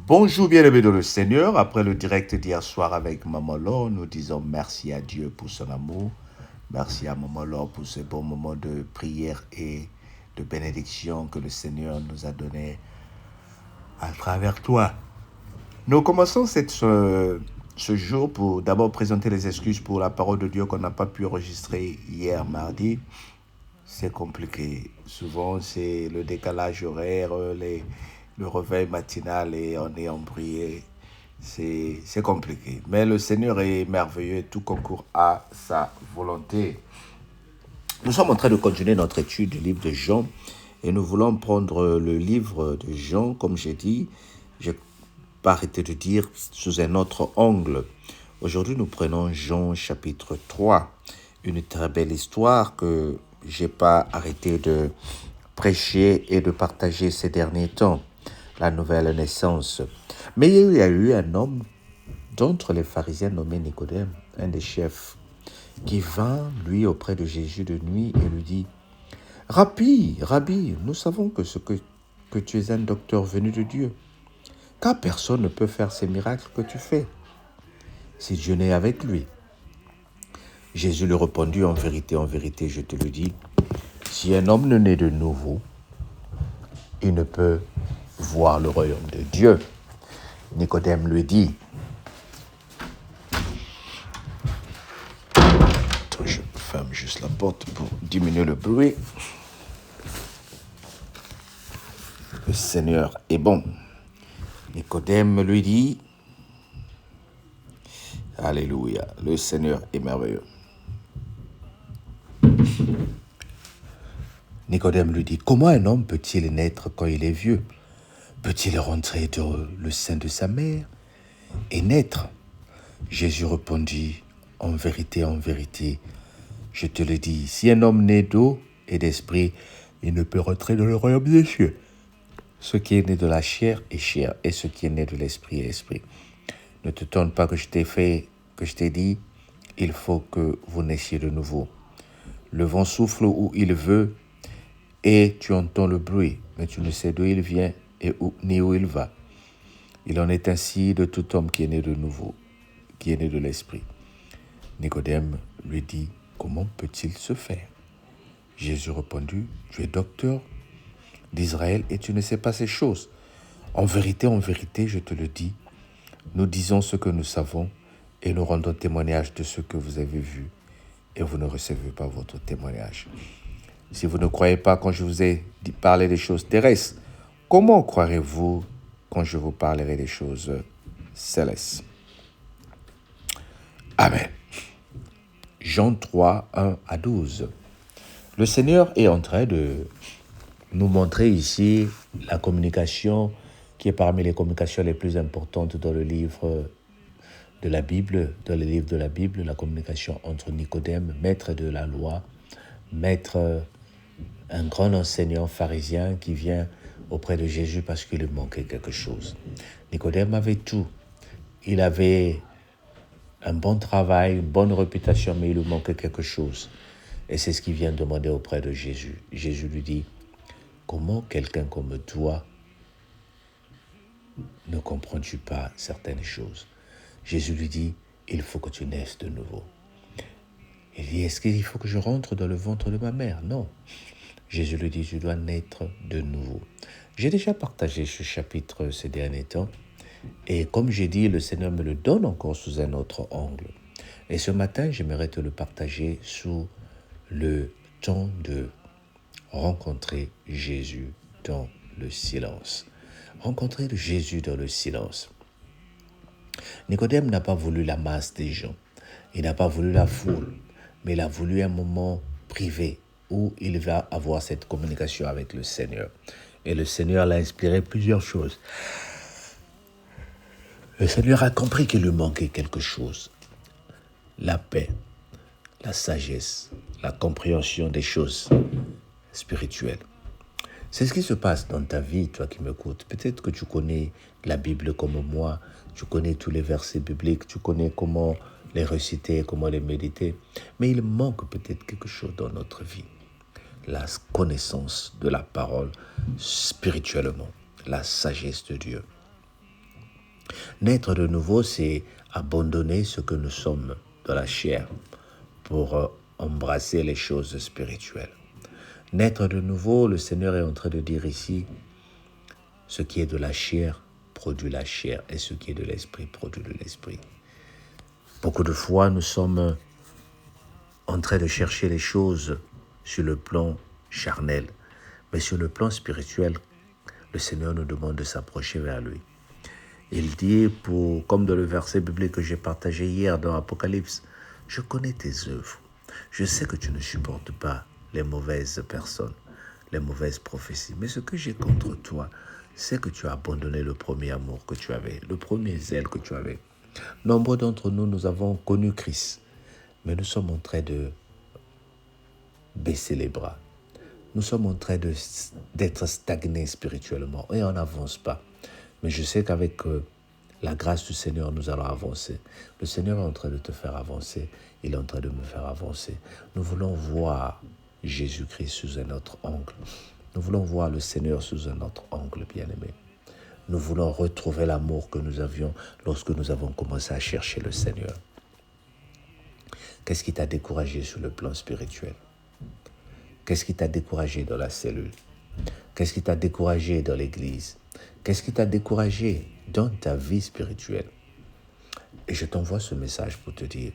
Bonjour bien-aimés dans le Seigneur. Après le direct d'hier soir avec Maman Laure, nous disons merci à Dieu pour son amour. Merci à Maman Laure pour ce bon moment de prière et de bénédiction que le Seigneur nous a donné à travers toi. Nous commençons ce jour pour d'abord présenter les excuses pour la parole de Dieu qu'on n'a pas pu enregistrer hier mardi. C'est compliqué. Souvent, c'est le décalage horaire, le réveil matinal et on est embrouillé. C'est compliqué. Mais le Seigneur est merveilleux et tout concourt à sa volonté. Nous sommes en train de continuer notre étude du livre de Jean et nous voulons prendre le livre de Jean, comme j'ai dit, je n'ai pas arrêté de dire, sous un autre angle. Aujourd'hui, nous prenons Jean chapitre 3, une très belle histoire que je n'ai pas arrêté de prêcher et de partager ces derniers temps, la nouvelle naissance. Mais il y a eu un homme d'entre les pharisiens nommé Nicodème, un des chefs, qui vint, lui, auprès de Jésus de nuit et lui dit « Rabbi, nous savons que tu es un docteur venu de Dieu, car personne ne peut faire ces miracles que tu fais, si Dieu n'est avec lui. » Jésus lui répondit « En vérité, je te le dis, si un homme ne naît de nouveau, il ne peut voir le royaume de Dieu. » Nicodème lui dit « Attends, je ferme juste la porte pour diminuer le bruit. Le Seigneur est bon. » Nicodème lui dit « Alléluia, le Seigneur est merveilleux. » Nicodème lui dit « Comment un homme peut-il naître quand il est vieux? Peut-il rentrer dans le sein de sa mère et naître ?» Jésus répondit « En vérité, je te le dis, si un homme naît d'eau et d'esprit, il ne peut rentrer dans le royaume des cieux. Ce qui est né de la chair est chair, et ce qui est né de l'esprit est esprit. Ne te tourne pas que je t'ai dit, il faut que vous naissiez de nouveau. Le vent souffle où il veut, et tu entends le bruit, mais tu ne sais d'où il vient ni où il va. Il en est ainsi de tout homme qui est né de nouveau, qui est né de l'esprit. » Nicodème lui dit « Comment peut-il se faire ?» Jésus répondit « Tu es docteur d'Israël et tu ne sais pas ces choses. En vérité, je te le dis, nous disons ce que nous savons et nous rendons témoignage de ce que vous avez vu et vous ne recevez pas votre témoignage. Si vous ne croyez pas quand je vous ai parlé des choses terrestres, comment croirez-vous quand je vous parlerai des choses célestes? » Amen. Jean 3, 1 à 12. Le Seigneur est en train de nous montrer ici la communication qui est parmi les communications les plus importantes dans le livre de la Bible, la communication entre Nicodème, maître de la loi, un grand enseignant pharisien qui vient auprès de Jésus parce qu'il lui manquait quelque chose. Nicodème avait tout. Il avait un bon travail, une bonne réputation, mais il lui manquait quelque chose. Et c'est ce qu'il vient demander auprès de Jésus. Jésus lui dit, comment quelqu'un comme toi ne comprends-tu pas certaines choses? Jésus lui dit, il faut que tu naisses de nouveau. Il dit, est-ce qu'il faut que je rentre dans le ventre de ma mère? Non. Jésus lui dit, tu dois naître de nouveau. J'ai déjà partagé ce chapitre ces derniers temps. Et comme j'ai dit, le Seigneur me le donne encore sous un autre angle. Et ce matin, j'aimerais te le partager sous le temps de rencontrer Jésus dans le silence. Rencontrer Jésus dans le silence. Nicodème n'a pas voulu la masse des gens. Il n'a pas voulu la foule. Mais il a voulu un moment privé où il va avoir cette communication avec le Seigneur. Et le Seigneur l'a inspiré plusieurs choses. Le Seigneur a compris qu'il lui manquait quelque chose. La paix, la sagesse, la compréhension des choses spirituelles. C'est ce qui se passe dans ta vie, toi qui m'écoutes. Peut-être que tu connais la Bible comme moi, tu connais tous les versets bibliques, tu connais comment les réciter, comment les méditer. Mais il manque peut-être quelque chose dans notre vie. La connaissance de la parole spirituellement, la sagesse de Dieu. Naître de nouveau, c'est abandonner ce que nous sommes de la chair pour embrasser les choses spirituelles. Naître de nouveau, le Seigneur est en train de dire ici, ce qui est de la chair produit la chair et ce qui est de l'esprit produit de l'esprit. Beaucoup de fois, nous sommes en train de chercher les choses sur le plan charnel, mais sur le plan spirituel, le Seigneur nous demande de s'approcher vers lui. Il dit, comme dans le verset biblique que j'ai partagé hier dans Apocalypse, « Je connais tes œuvres. Je sais que tu ne supportes pas les mauvaises personnes, les mauvaises prophéties. Mais ce que j'ai contre toi, c'est que tu as abandonné le premier amour que tu avais, le premier zèle que tu avais. » Nombre d'entre nous, nous avons connu Christ, mais nous sommes en train de baisser les bras. Nous sommes en train d'être stagnés spirituellement et on n'avance pas. Mais je sais qu'avec la grâce du Seigneur, nous allons avancer. Le Seigneur est en train de te faire avancer. Il est en train de me faire avancer. Nous voulons voir Jésus-Christ sous un autre angle. Nous voulons voir le Seigneur sous un autre angle, bien-aimé. Nous voulons retrouver l'amour que nous avions lorsque nous avons commencé à chercher le Seigneur. Qu'est-ce qui t'a découragé sur le plan spirituel? Qu'est-ce qui t'a découragé dans la cellule? Qu'est-ce qui t'a découragé dans l'église? Qu'est-ce qui t'a découragé dans ta vie spirituelle? Et je t'envoie ce message pour te dire,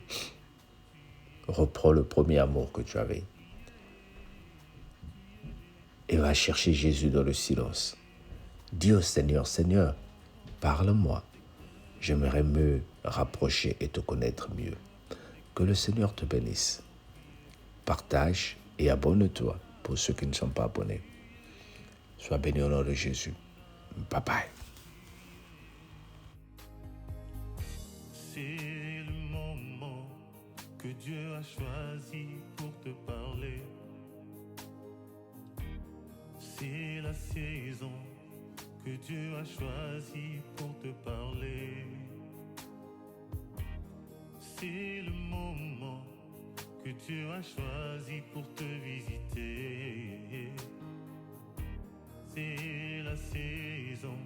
reprends le premier amour que tu avais et va chercher Jésus dans le silence. Dis au Seigneur, Seigneur, parle-moi. J'aimerais me rapprocher et te connaître mieux. Que le Seigneur te bénisse. Partage et abonne-toi pour ceux qui ne sont pas abonnés. Sois béni au nom de Jésus. Bye bye. C'est le moment que Dieu a choisi pour te parler. C'est la saison que Dieu a choisi pour te parler. C'est le moment que Dieu a choisi pour te visiter. C'est la saison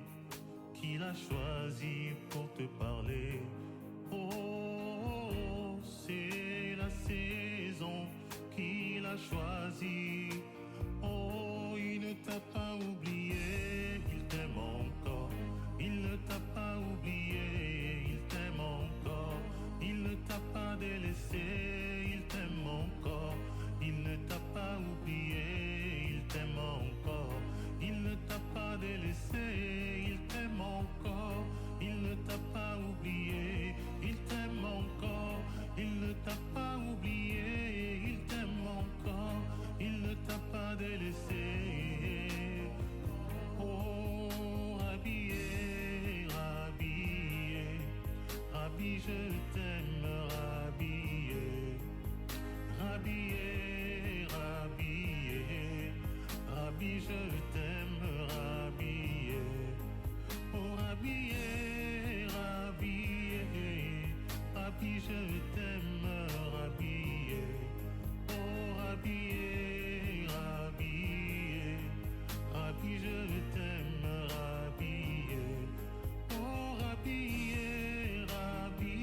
qu'il a choisi pour te parler. Oh, c'est la saison qu'il a choisi. Oh, il ne t'a pas oublié, il t'aime encore. Il ne t'a pas oublié, il t'aime encore. Il ne t'a pas délaissé, il t'aime encore. Il ne t'a pas oublié, il t'aime encore. Il ne t'a pas délaissé, il t'aime encore. Il ne t'a pas oublié, il t'aime encore. Il ne t'a pas oublié, il t'aime encore. Il ne t'a pas délaissé. Oh, Rabbi, Rabbi, Rabbi, je t'aime, Rabbi, Rabbi, Rabbi, Rabbi, je t'aime, Rabbi. Oh, Rabbi, Rabbi, Rabbi, je t'aime, Rabbi. Oh, Rabbi, Rabbi, Rabbi, je t'aime, Rabbi. Oh, Rabbi, Rabbi,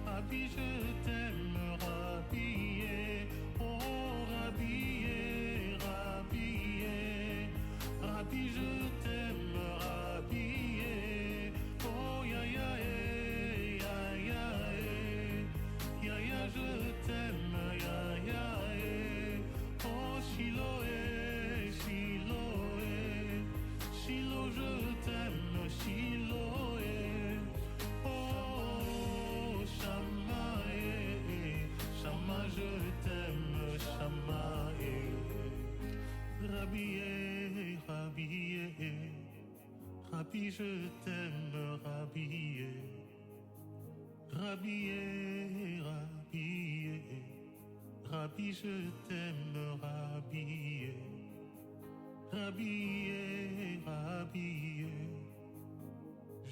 Rabbi, je t'aime, Rabbi. Oh, Rabbi, Rabbi, Rabbi, je t'aime, Rabbi. Oh, ya ya ya ya ya ya, je t'aime, ya ya. Oh, Shiloh, Shiloh, Shiloh, je t'aime, Shiloh. Oh, Shama, Shama, je t'aime, Shama. Rabbi, Rabbi, Rabbi, je t'aime, Rabbi. Rabbi, Rabbi, Rabbi, je t'aime, Rabbi. Rabbi, Rabbi,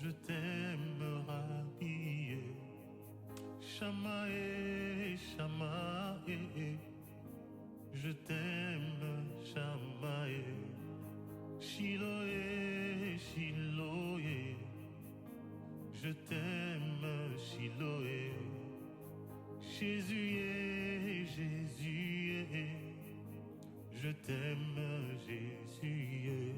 je t'aime, Rabbi. Shamae, Shamae, je t'aime, Shamae. Shiloh, Shiloh, je t'aime, Chiloé. Jésus est, Jésus est, je t'aime, Jésus est.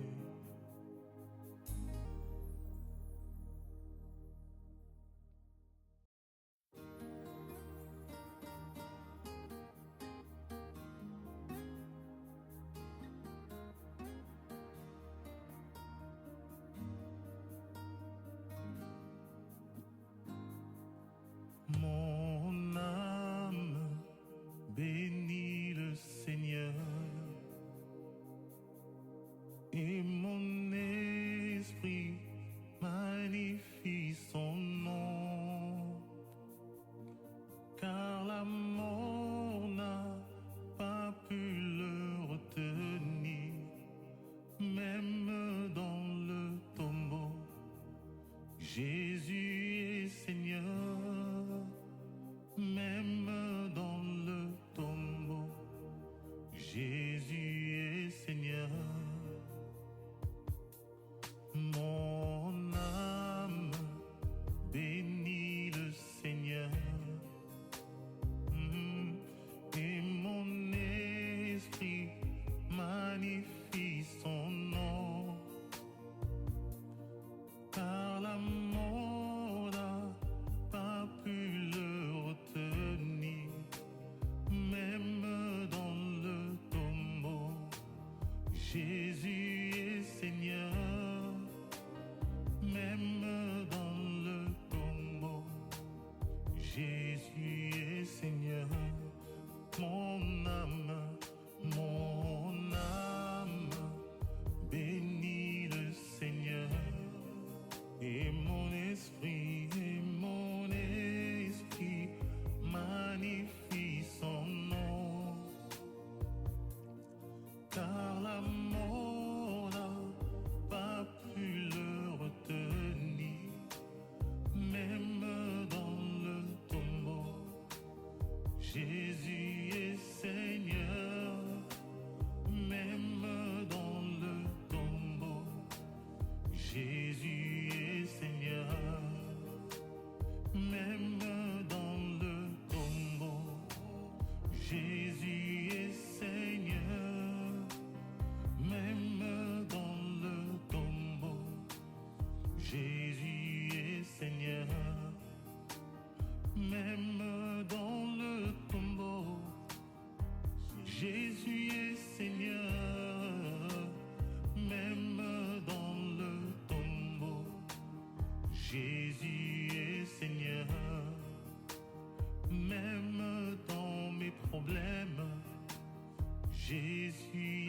Mon âme bénit le Seigneur et mon esprit magnifie son nom, car la mort n'a pas pu le retenir, même dans le tombeau. Jésus est Seigneur, même dans le tombeau. Jésus est Seigneur. Mon âme bénit le Seigneur, et mon esprit magnifie son nom, car la mort n'a pas pu le retenir, même dans le tombeau. Jésus est Seigneur, même dans le tombeau. Jésus est Seigneur. Mon âme bénit le Seigneur, et mon esprit magnifie son nom, car la mort n'a pas pu le retenir, même dans le tombeau. Jésus est Seigneur, même dans le tombeau. Jésus est Seigneur, même dans le tombeau. Jésus est Seigneur, même dans le tombeau. Jésus est Seigneur, même dans le tombeau. Jésus est Seigneur, même dans le tombeau. Jésus est Seigneur, même dans mes problèmes. Jésus